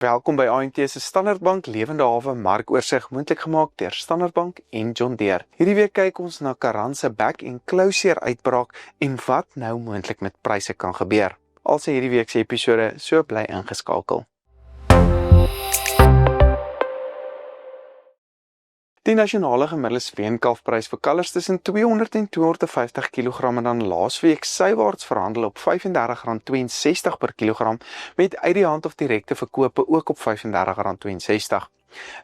Welkom by AMT se Standard Bank Lewende Hawe markoorsig moontlik gemaak deur Standard Bank en John Deere. Hierdie week kyk ons na Karan se back en closure uitbraak en wat nou moontlik met pryse kan gebeur. Also hierdie week se episode, so bly ingeskakel. Die nasionale gemiddelde speenkalfprys vir kalvers tussen 200 en 250 kg en dan laasweek sywaarts verhandel op R35.62 per kilogram met uit die hand of direkte verkope ook op R35.62.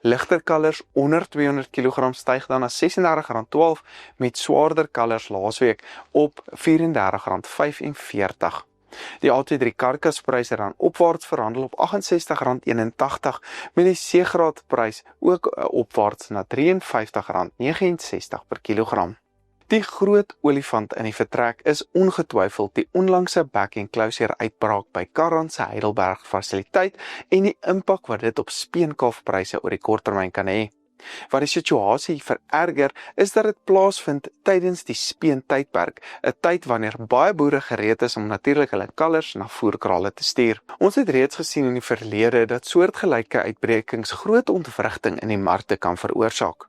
Ligter kalvers onder 200 kg styg dan na R36.12 met swaarder kalvers laasweek op R34.45. Die A2-3 karkaspryse dan opwaarts verhandel op R68.81 met die C-graadprys ook opwaarts na R53.69 per kilogram. Die groot olifant in die vertrek is ongetwyfeld die onlangse back and closure uitbraak by Karan se Heidelberg fasiliteit en die impak wat dit op speenkalfpryse oor die korttermyn kan hê. Wat die situasie vererger is dat dit plaasvind tydens die speentydperk, 'n tyd wanneer baie boere gereed is om natuurlik hulle kalvers na voerkrale te stuur. Ons het reeds gesien in die verlede dat soortgelyke uitbrekings groot ontwrigting in die markte kan veroorsaak.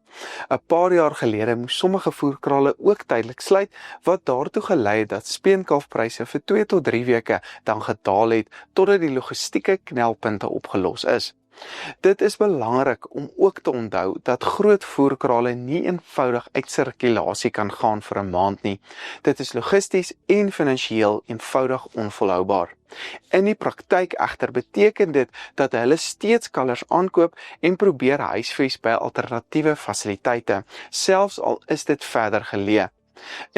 'n Paar jaar gelede moes sommige voerkrale ook tydelik sluit, wat daartoe gelei het dat speenkalfpryse vir 2 tot 3 weke dan gedaal het totdat die logistieke knelpunte opgelos is. Dit is belangrik om ook te onthou dat groot voerkrale nie eenvoudig uit sirkulasie kan gaan vir 'n maand nie. Dit is logisties en finansiëel eenvoudig onvolhoubaar. In die praktyk egter beteken dit dat hulle steeds kalvers aankoop en probeer huisves by alternatiewe fasiliteite, selfs al is dit verder geleë.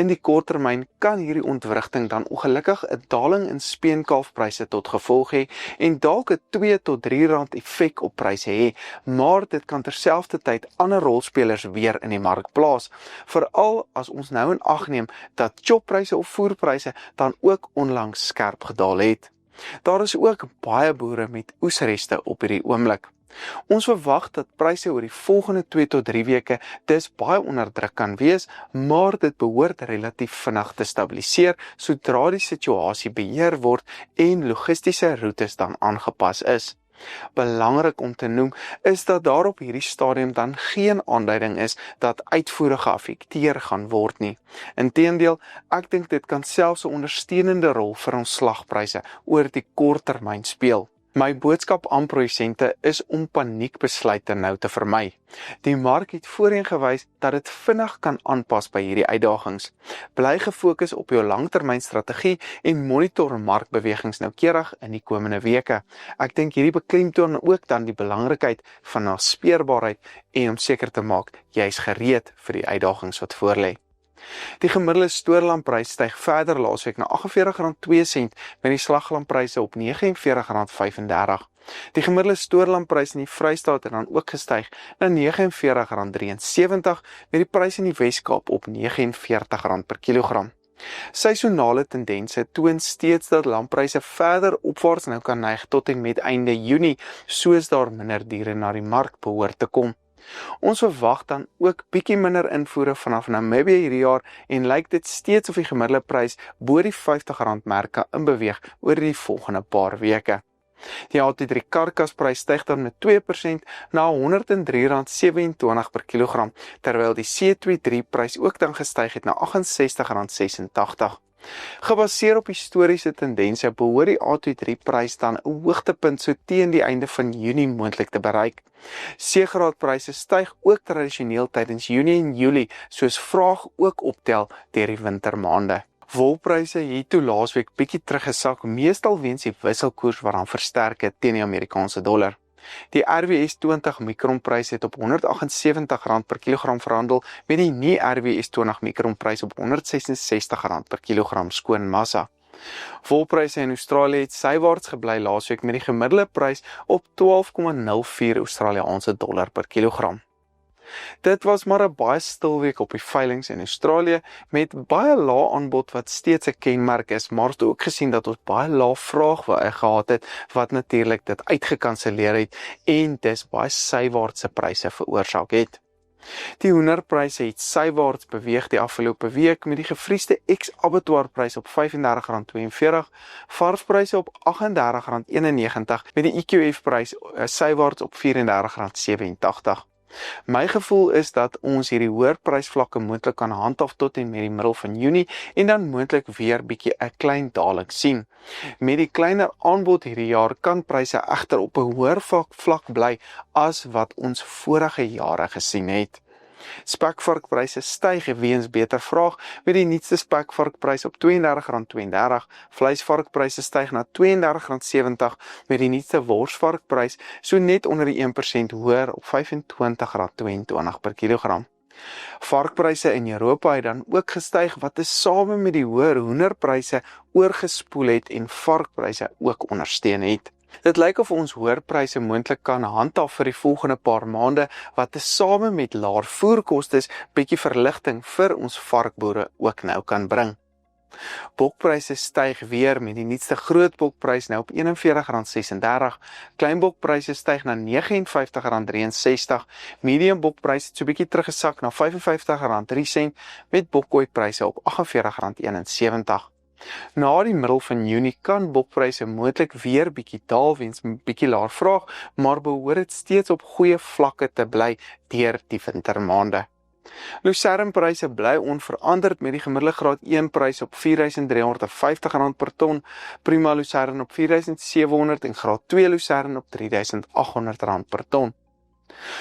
In die korttermyn kan hierdie ontwrigting dan ongelukkig 'n daling in speenkalfpryse tot gevolg hê en dalk 'n 2 tot 3 rand effek op pryse hê, maar dit kan terselfdertyd ander rolspelers weer in die mark plaas, veral as ons nou in ag neem dat choppryse of voerpryse dan ook onlangs skerp gedaal het. Daar is ook baie boere met oesreste op hierdie oomblik. Ons verwag dat pryse oor die volgende 2 tot 3 weke dus baie onder druk kan wees, maar dit behoort relatief vinnig te stabiliseer sodra die situasie beheer word en logistiese roetes dan aangepas is. Belangrik om te noem is dat daar op hierdie stadium dan geen aanduiding is dat uitvoere geaffekteer gaan word nie. Inteendeel, ek dink dit kan selfs 'n ondersteunende rol vir ons slagpryse oor die korttermyn speel. My boodskap aan produsente is om paniekbesluite nou te vermy. Die mark het voorheen gewys dat dit vinnig kan aanpas by hierdie uitdagings. Bly gefokus op jou langtermynstrategie en monitor markbewegings noukeurig in die komende weke. Ek dink hierdie beklemtoon ook dan die belangrikheid van naspeurbaarheid en om seker te maak jy is gereed vir die uitdagings wat voorlê. Die gemiddelde stoorlamprys styg verder laasweek na R48.02 met die slaglampryse op R49.35. Die gemiddelde stoorlamprys in die Vrystaat het dan ook gestyg na R49.73 met die prys in die Wes-Kaap op R49 per kilogram. Seisonale tendense toon steeds dat lampryse verder opwaarts nou kan neig tot en met einde Junie, soos daar minder diere na die mark behoort te kom. Ons verwag dan ook bietjie minder invoere vanaf Namibië hierdie jaar en lyk dit steeds of die gemiddelde prys bo die R50 merke inbeweeg oor die volgende paar weke. Die A2-3 karkasprys styg dan met 2% na R103.27 per kilogram, terwyl die C2-3 prys ook dan gestyg het na R68.86. Gebaseer op historiese tendense behoort die A2-3 prys dan 'n hoogtepunt so teen die einde van Junie moontlik te bereik. C-graadpryse styg ook tradisioneel tydens Junie en Julie, soos vraag ook optel deur die wintermaande. Wolpryse het toe laasweek bietjie teruggesak, meestal weens die wisselkoers wat dan versterk het teen die Amerikaanse dollar. Die RWS 20 mikronprys het op R178 per kilogram verhandel, met die nie RWS 20 mikronprys op R166 per kilogram skoon massa. Wolpryse in Australië het sywaarts gebly laasweek met die gemiddelde prys op 12,04 Australiese dollar per kilogram. Dit was maar 'n baie stil week op die veilings in Australië met baie lae aanbod wat steeds 'n kenmerk is, maar het ook gesien dat ons baie lae vraag gehad het wat natuurlik dit uitgekanselleer het en dis baie sywaartse pryse veroorsaak het. Die hoenderpryse het sywaarts beweeg die afgelope week met die gevriesde ex-abattoirprys op R35.42, varspryse op R38.91 met die EQF-prys sywaarts op R34.87. My gevoel is dat ons hierdie hoër prysvlakke moontlik kan handhaaf tot en met die middel van Junie en dan moontlik weer bietjie 'n klein daling sien. Met die kleiner aanbod hierdie jaar kan pryse egter op 'n hoër vlak bly as wat ons vorige jare gesien het. Spekvarkpryse styg weens beter vraag met die nuutste spekvarkprys op R32.32, vleisvarkpryse styg na R32.70 met die nuutste worsvarkprys so net onder die 1% hoër op R25.22 per kilogram. Varkpryse in Europa het dan ook gestyg wat tesame met die hoër hoenderpryse oorgespoel het en varkpryse ook ondersteun het. Dit lyk of ons hoër pryse moontlik kan handhaaf vir die volgende paar maande wat tesame met laer voerkostes bietjie verligting vir ons varkboere ook nou kan bring. Bokpryse styg weer met die nuutste grootbokprys nou op R41.36, kleinbokpryse styg na R59.63, mediumbokpryse het so bietjie teruggesak na R55.03 met bokkooipryse op R48.71. Na die middel van Junie kan bokpryse moontlik weer bietjie daal weens bietjie laer vraag, maar behoort dit steeds op goeie vlakke te bly deur die wintermaande. Lucernpryse bly onveranderd met die gemiddelde graad 1 prys op R4.350 per ton, prima lucern op R4.700 en graad 2 lucern op R3.800 per ton.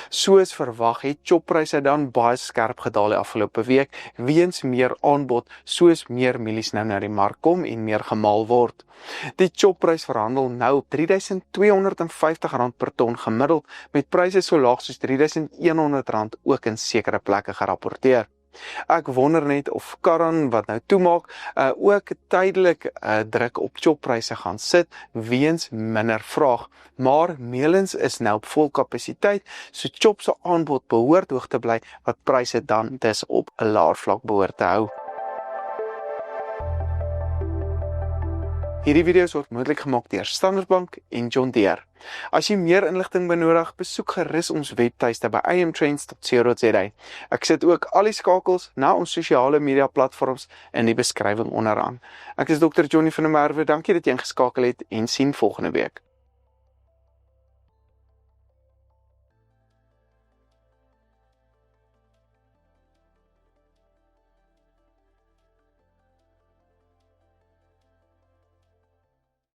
Soos verwag het choppryse dan baie skerp gedaal die afgelope week, weens meer aanbod, soos meer mielies nou na die mark kom en meer gemaal word. Die chopprys verhandel nou op R3.250 per ton gemiddeld, met pryse so laag soos R3.100 ook in sekere plekke gerapporteer. Ek wonder net of Karan wat nou toemaak, ook tydelik druk op choppryse gaan sit, weens minder vraag. Maar meelens is nou op vol kapasiteit, so chop se aanbod behoort hoog te bly, wat pryse dan dus op 'n laer vlak behoort te hou. Hierdie video's word moontlik gemaak deur Standard Bank en John Deere. As jy meer inligting benodig, besoek gerus ons webtuiste by amtrends.co.za. Ek sit ook al die skakels na ons sosiale media platforms in die beskrywing onderaan. Ek is Dr. Johnny van der Merwe, dankie dat jy ingeskakel het en sien volgende week.